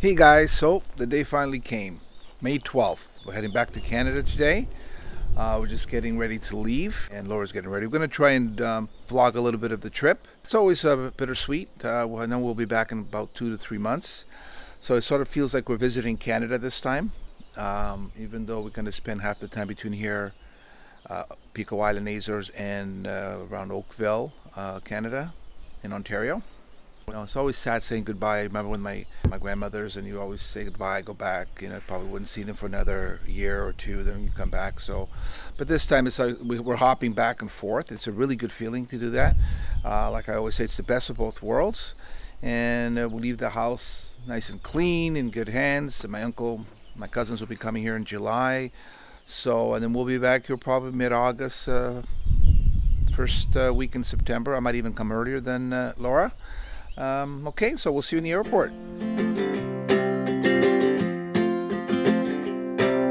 Hey guys, so the day finally came, May 12th. We're heading back to Canada today. We're just getting ready to leave, and Laura's getting ready. We're going to try and vlog a little bit of the trip. It's always bittersweet. I know we'll be back in about 2 to 3 months, so it sort of feels like we're visiting Canada this time, even though we're going to spend half the time between here, Pico Island, Azores, and around Oakville, Canada, in Ontario. You know, it's always sad saying goodbye. I remember when my grandmothers, and you always say goodbye, go back. You know, probably wouldn't see them for another year or two. Then you come back. So, but this time it's like we're hopping back and forth. It's a really good feeling to do that. Like I always say, it's the best of both worlds. And we'll leave the house nice and clean, in good hands. And my cousins will be coming here in July. So, and then we'll be back here probably mid-August, first week in September. I might even come earlier than Laura. Okay, so we'll see you in the airport.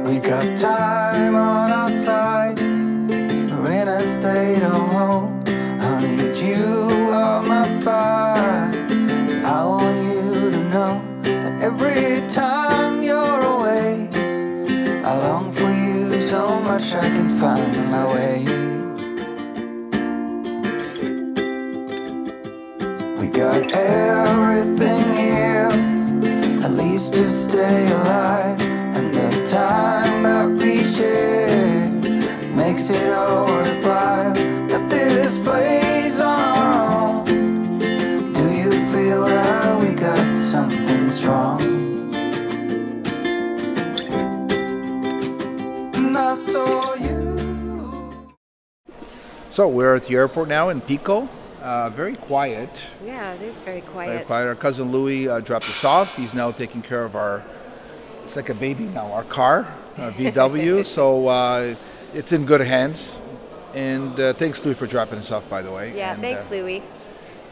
We got time on our side. We're in a state of hope. I need you on my fire. I want you to know that every time you're away, I long for you so much I can find my way. We got everything here, at least to stay alive. And the time that we share makes it all worthwhile. Got this place on our own. Do you feel that we got something strong? And I saw you. So we're at the airport now in Pico. Very quiet. Yeah, it is very quiet. Very quiet. Our cousin Louis dropped us off. He's now taking care of it's like a baby now, our car, VW. So it's in good hands. And thanks, Louis, for dropping us off, by the way. Yeah, and, thanks, Louis.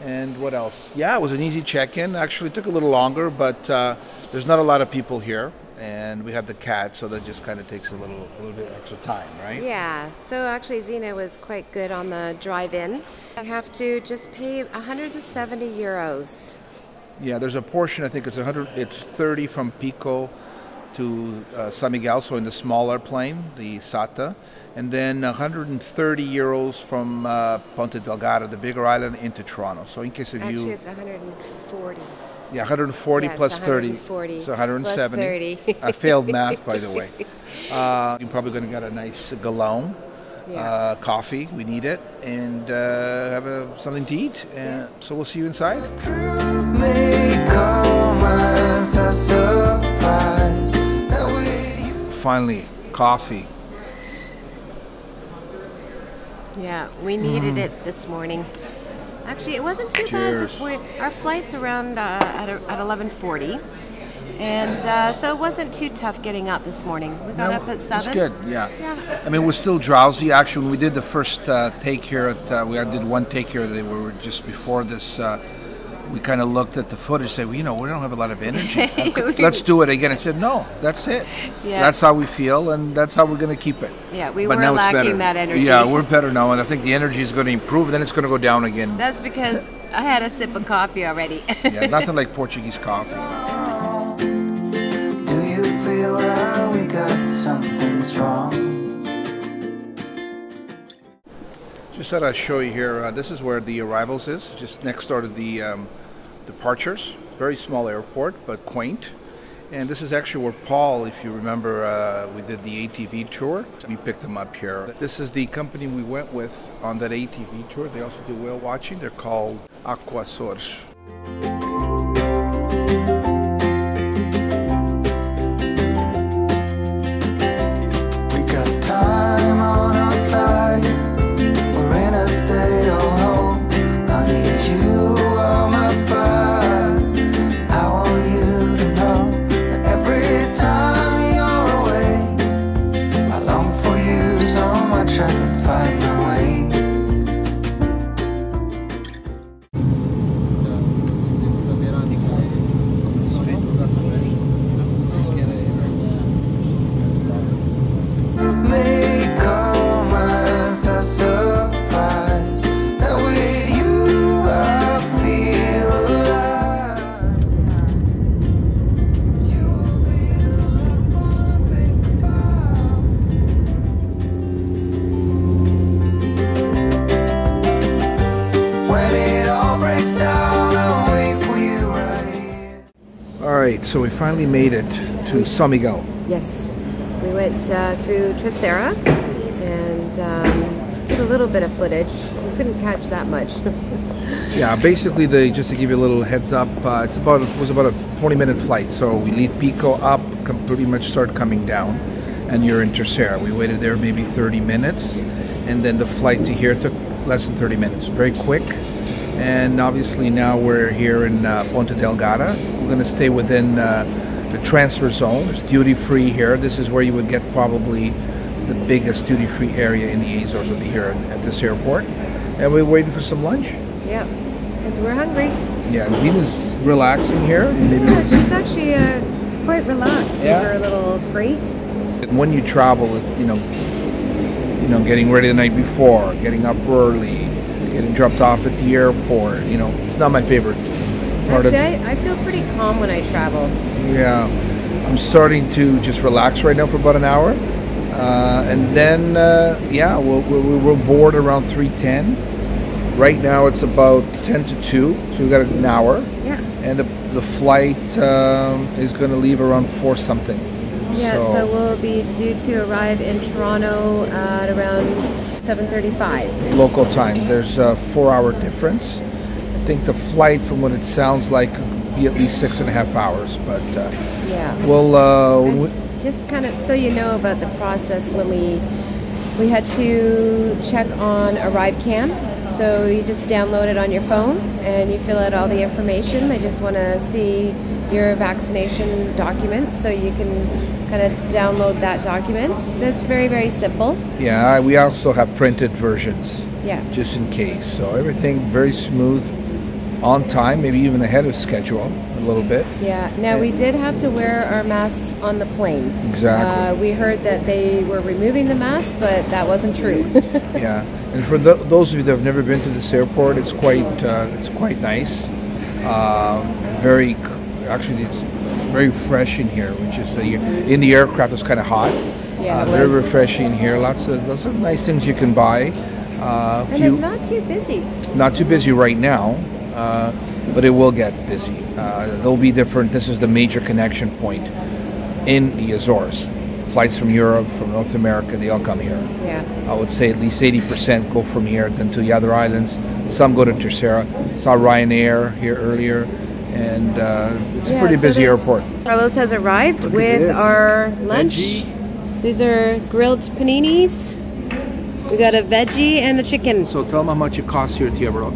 And what else? Yeah, it was an easy check-in. Actually, it took a little longer, but there's not a lot of people here. And we have the cat, so that just kind of takes a little bit extra time, right? Yeah, so actually Zena was quite good on the drive-in. I have to just pay 170 euros. Yeah, there's a portion, I think it's 30 from Pico to San Miguel, so in the smaller plane, the Sata, and then 130 euros from Ponte Delgado, the bigger island, into Toronto. So in case of Actually, you... it's 140. Yeah, 140 yes, plus 30. 140 So 170. Plus 30. I failed math, by the way. You're probably going to get a nice galon, coffee. We need it. And have something to eat. So we'll see you inside. Truth may come as a surprise. Finally, coffee. Yeah, we needed it this morning. Actually, it wasn't too bad this morning. Our flight's around at 11:40, and so it wasn't too tough getting up this morning. We got up at 7. It's good, yeah. I mean, we're still drowsy. Actually, when we did the first take here, we did one take here. We were just before this. We kind of looked at the footage and said, well, you know, we don't have a lot of energy. Let's do it again. I said, no, that's it. Yeah. That's how we feel, and that's how we're going to keep it. Yeah, we were lacking that energy. Yeah, we're better now, and I think the energy is going to improve, and then it's going to go down again. That's because I had a sip of coffee already. Yeah, nothing like Portuguese coffee. Do you feel that we got something strong? Just thought I'd show you here. This is where the arrivals is, just next door to the departures. Very small airport, but quaint. And this is actually where Paul, if you remember, we did the ATV tour. We picked him up here. This is the company we went with on that ATV tour. They also do whale watching. They're called xoxo. We got time on our side. We're in a state of hope. I need you on my fire. I want you to know that every time you're away, I long for you so much I can find my way. so we finally made it to San Miguel. Yes, we went through Terceira and did a little bit of footage. We couldn't catch that much. Yeah, basically, just to give you a little heads up, it was about a 20-minute flight. So we leave Pico up, pretty much start coming down, and you're in Terceira. We waited there maybe 30 minutes, and then the flight to here took less than 30 minutes. Very quick. And obviously now we're here in Ponta Delgada. We're going to stay within the transfer zone. There's duty-free here. This is where you would get probably the biggest duty-free area in the Azores will be here at this airport. And we're waiting for some lunch. Yeah, because we're hungry. Yeah, Zina's relaxing here. Maybe yeah, she's actually quite relaxed in her little crate. When you travel, you know, getting ready the night before, getting up early, getting dropped off at the airport, you know, it's not my favorite part of it. I feel pretty calm when I travel. Yeah, I'm starting to just relax right now for about an hour. And then, yeah, we'll board around 3:10. Right now it's about 10 to 2, so we've got an hour. Yeah. And the flight is going to leave around 4 something. Yeah, so we'll be due to arrive in Toronto at around 7:35. Local time. There's a 4-hour difference. I think the flight, from what it sounds like, could be at least 6.5 hours. But yeah, we'll just kind of so you know about the process. When we had to check on ArriveCan, so you just download it on your phone and you fill out all the information. They just want to see your vaccination documents, so you can kind of download that document. That's very, very simple. Yeah, we also have printed versions. Yeah. Just in case. So everything very smooth, on time, maybe even ahead of schedule a little bit. Yeah. Now we did have to wear our masks on the plane. Exactly. We heard that they were removing the masks, but that wasn't true. Yeah. And for those of you that have never been to this airport, it's quite nice. Actually, it's very fresh in here, which is in the aircraft it's kind of hot. Yeah, very refreshing here. Lots of nice things you can buy. And it's not too busy. Not too busy right now, but it will get busy. There'll be different. This is the major connection point in the Azores. Flights from Europe, from North America, they all come here. Yeah. I would say at least 80% go from here then to the other islands. Some go to Terceira. Saw Ryanair here earlier, and it's a pretty busy airport. Carlos has arrived with our lunch. Veggie. These are grilled paninis. We got a veggie and a chicken. So tell them how much it costs here at Tiabro.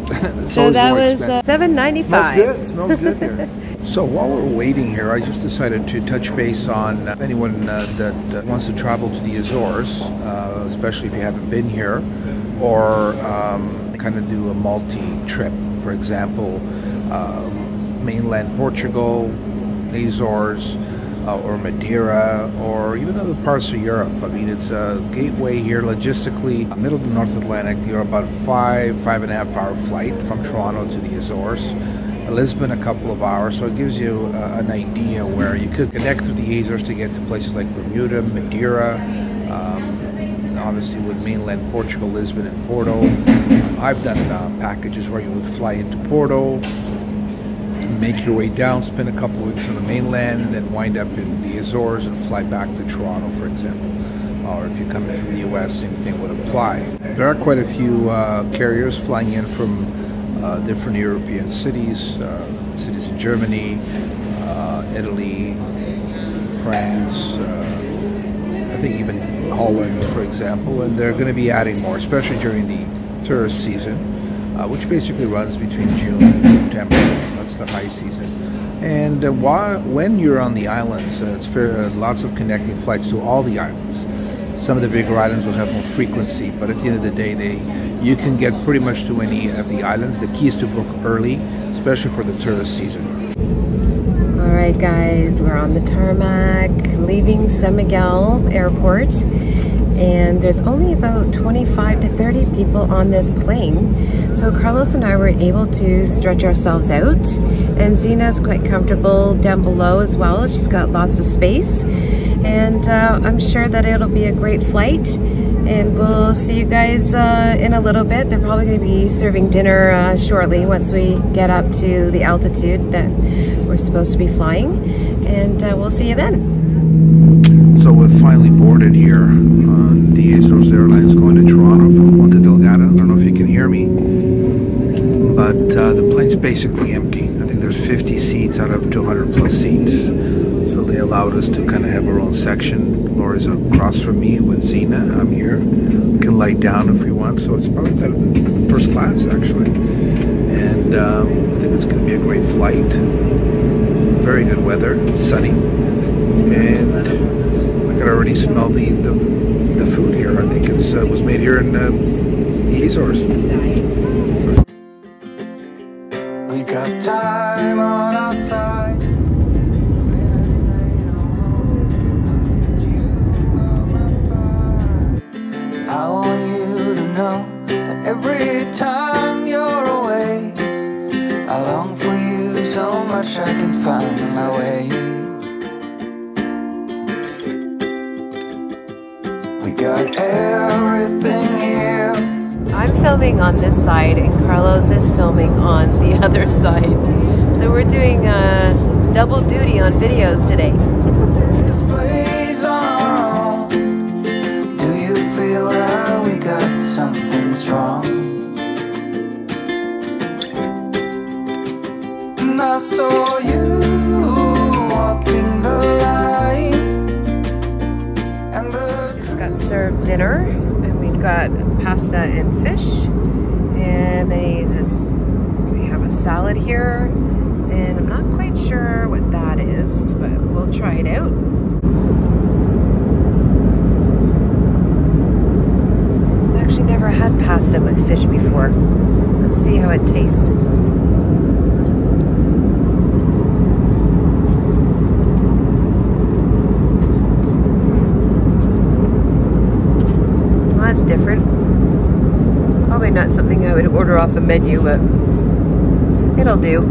So that was $7.95. Smells good. It smells good here. So while we're waiting here, I just decided to touch base on anyone that wants to travel to the Azores, especially if you haven't been here, or kind of do a multi-trip. For example, mainland Portugal, Azores, or Madeira, or even other parts of Europe. I mean, it's a gateway here logistically. Middle to North Atlantic, you're about 5.5 hour flight from Toronto to the Azores. Lisbon, a couple of hours, so it gives you an idea where you could connect through the Azores to get to places like Bermuda, Madeira, obviously with mainland Portugal, Lisbon, and Porto. I've done packages where you would fly into Porto, make your way down, spend a couple of weeks on the mainland, and then wind up in the Azores and fly back to Toronto, for example. Or if you're coming from the US, same thing would apply. There are quite a few carriers flying in from different European cities, cities in Germany, Italy, France, I think even Holland, for example, and they're going to be adding more, especially during the tourist season, which basically runs between June and September. That's the high season. And when you're on the islands, it's lots of connecting flights to all the islands. Some of the bigger islands will have more frequency, but at the end of the day, you can get pretty much to any of the islands. The key is to book early, especially for the tourist season. All right, guys, we're on the tarmac, leaving San Miguel Airport, and there's only about 25 to 30 people on this plane. So Carlos and I were able to stretch ourselves out, and Zina's quite comfortable down below as well. She's got lots of space, and I'm sure that it'll be a great flight. And we'll see you guys in a little bit. They're probably going to be serving dinner shortly once we get up to the altitude that we're supposed to be flying. and we'll see you then. So we've finally boarded here on the Azores Airlines going to Toronto from Ponta Delgada. I don't know if you can hear me, but the plane's basically empty. I think there's 50 seats out of 200 plus seats. So they allowed us to kind of have our own section. Laura's across from me with Zena. I'm here. We can lie down if we want, so it's probably better than first class actually. And I think it's going to be a great flight. Very good weather, sunny, and I could already smell the food here. I think it was made here in the Azores. We got time on our side. I want you to know that every time you're away, I long for you so much I can find my way. We got everything here. I'm filming on this side and Carlos is filming on the other side. So we're doing double duty on videos today. This place on our own. Do you feel that we got something strong? And I saw you walking the line, and Just got served dinner, and we've got pasta and fish, and we have a salad here, and I'm not quite sure what that is, but we'll try it out. I've actually never had pasta with fish before. Let's see how it tastes. That's different. Probably not something I would order off a menu, but it'll do.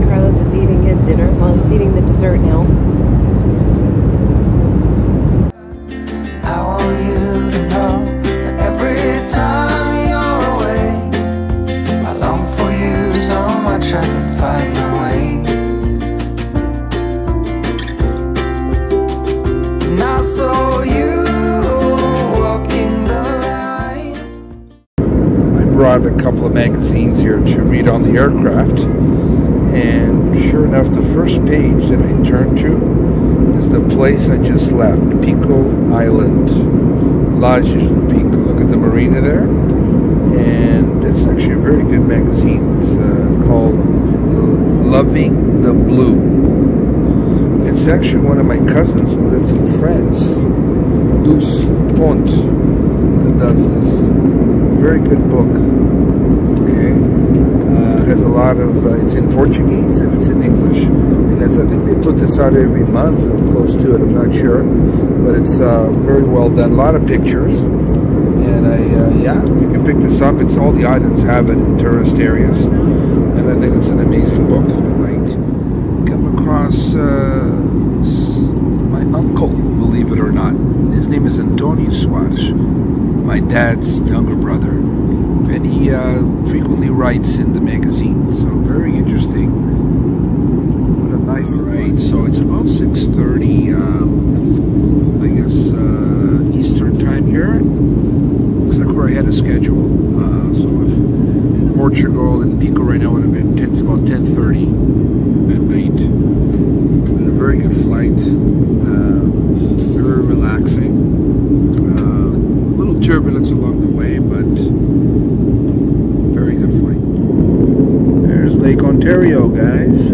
Carlos is eating his dinner. Well, he's eating the dessert now. I want you to know that every time you're away, I long for you so much I can find my way. And I saw you walking the line. I brought a couple of magazines here to read on the aircraft, and sure enough, the first page that I turned to is the place I just left, Pico Island, Lodge de Pico. Look at the marina there, and it's actually a very good magazine. It's called Loving the Blue. It's actually one of my cousins who lives in France, Luce Pont, that does this. Very good book. Okay, has a lot of. It's in Portuguese and it's in English, and I think they put this out every month or close to it. I'm not sure, but it's very well done. A lot of pictures, and yeah, if you can pick this up, it's all the islands have it in tourist areas, and I think it's an amazing book. Right, come across my uncle, believe it or not. His name is Antonio Soares, my dad's younger brother, and he frequently writes in the magazine, so very interesting. What a nice ride. So it's about 6:30, I guess Eastern time here. Looks like we're ahead of schedule. So if in Portugal and Pico right now would have been, it's about 10:30 at night. And a very good flight, very relaxing. Turbulence along the way, but very good flight. There's Lake Ontario, guys.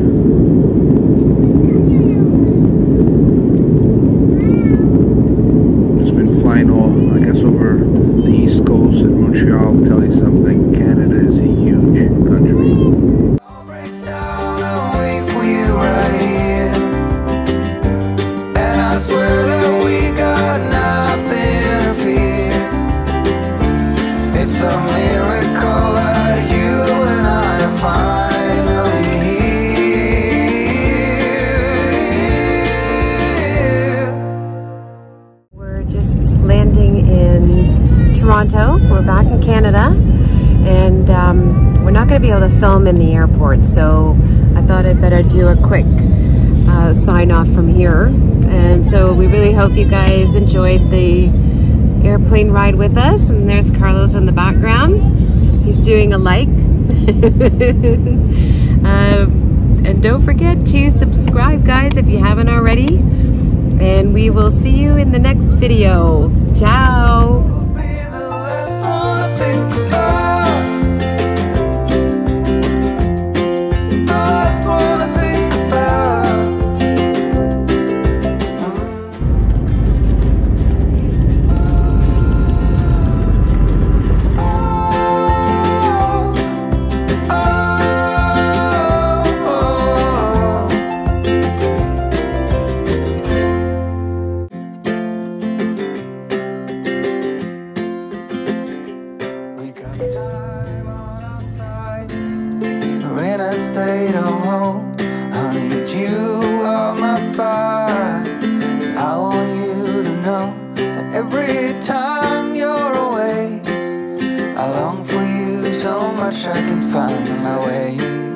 Just been flying all, I guess, over the East Coast and Montreal. I'll tell you something, Canada is a huge country. All breaks down, I'll wait for you right here. And I swear that we got nothing to fear. It's a miracle that you and I are finally here. We're just landing in Toronto. We're back in Canada, and we're not going to be able to film in the airport, so I thought I'd better do a quick sign off from here. And so we really hope you guys enjoyed the airplane ride with us. And there's Carlos in the background. He's doing a like. And don't forget to subscribe, guys, if you haven't already. And we will see you in the next video. Ciao. In a state of hope, I need you on my fire. I want you to know that every time you're away, I long for you so much I can find my way.